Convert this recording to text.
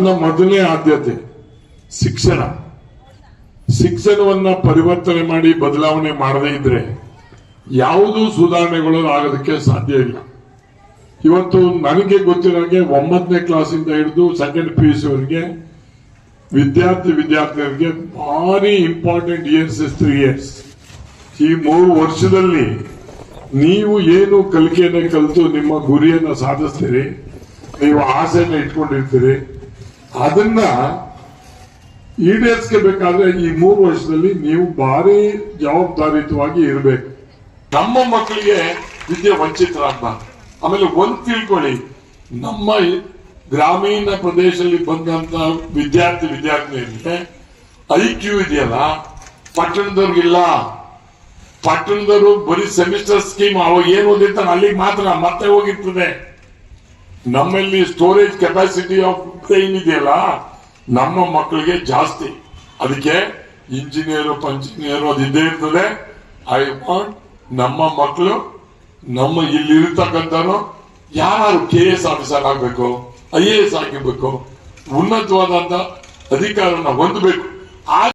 ನನ್ನ ಮೊದಲನೇ ಆದ್ಯತೆ ಶಿಕ್ಷಣ. ಶಿಕ್ಷಣವನ್ನ ಪರಿವರ್ತನೆ ಮಾಡಿ ಬದಲಾವಣೆ ಮಾಡದೇ ಇದ್ರೆ ಯಾವುದೂ ಸುಧಾರಣೆಗಳು ಆಗೋದಕ್ಕೆ ಸಾಧ್ಯ ಇಲ್ಲ. ಇವತ್ತು ನನಗೆ ಗೊತ್ತಿರೋಂಗೆ 9ನೇ ಕ್ಲಾಸಿಂದ ಹಿಡಿದು ಸೆಕೆಂಡ್ PUC ವರೆಗೆ ವಿದ್ಯಾರ್ಥಿನಿಯರಿಗೆ ಭಾರಿ ಇಂಪಾರ್ಟೆಂಟ್ ಇಯರ್ಸ್ 3 ಇಯರ್ಸ್. ಈ 3 ವರ್ಷದಲ್ಲಿ ನೀವು ಏನು ಕಲಿಕೆಯನ್ನು ಕಲಿತು ನಿಮ್ಮ ಗುರಿಯನ್ನು ಸಾಧಿಸ್ತೀರಿ, ನೀವು ಆಸೆಯನ್ನು ಇಟ್ಕೊಂಡಿರ್ತೀರಿ, ಅದನ್ನ ಈಡೇರಿಸಬೇಕಾದ್ರೆ ಈ 3 ವರ್ಷದಲ್ಲಿ ನೀವು ಭಾರಿ ಜವಾಬ್ದಾರಿಯುತವಾಗಿ ಇರಬೇಕು. ನಮ್ಮ ಮಕ್ಕಳಿಗೆ ವಿದ್ಯೆ ವಂಚಿತರಾಗಬಾರ್ದು. ಆಮೇಲೆ ಒಂದ್ ತಿಳ್ಕೊಳ್ಳಿ, ನಮ್ಮ ಗ್ರಾಮೀಣ ಪ್ರದೇಶದಲ್ಲಿ ಬಂದಂತ ವಿದ್ಯಾರ್ಥಿನಿಯರಿಗೆ IQ ಇದೆಯಲ್ಲ, ಪಟ್ಟಣದವ್ರಿಗಿಲ್ಲ. ಪಟ್ಟಣದವರು ಬರೀ ಸೆಮಿಸ್ಟರ್ ಸ್ಕೀಮ್ ಅವಾಗ ಏನು ಓದಿರ್ತಾನೆ ಅಲ್ಲಿಗೆ ಮಾತ್ರ ಮತ್ತೆ ಹೋಗಿರ್ತದೆ. ನಮ್ಮಲ್ಲಿ ಸ್ಟೋರೇಜ್ ಕೆಪಾಸಿಟಿ ಆಫ್ ಬ್ರೈನ್ ಇದೆಯಲ್ಲ ನಮ್ಮ ಮಕ್ಕಳಿಗೆ ಜಾಸ್ತಿ. ಅದಕ್ಕೆ ಇಂಜಿನಿಯರು ಪಂಜಿನಿಯರು ಅದು ಇದ್ದೇ ಇರ್ತದೆ. ಐ ವಾಂಟ್ ನಮ್ಮ ಮಕ್ಕಳು, ನಮ್ಮ ಇಲ್ಲಿರ್ತಕ್ಕಂಥವ್ರು ಯಾರು KS ಆಫೀಸರ್ ಆಗ್ಬೇಕು, IAS ಆಗಿರ್ಬೇಕು, ಉನ್ನತವಾದಂತ ಅಧಿಕಾರನ ಹೊಂದಬೇಕು.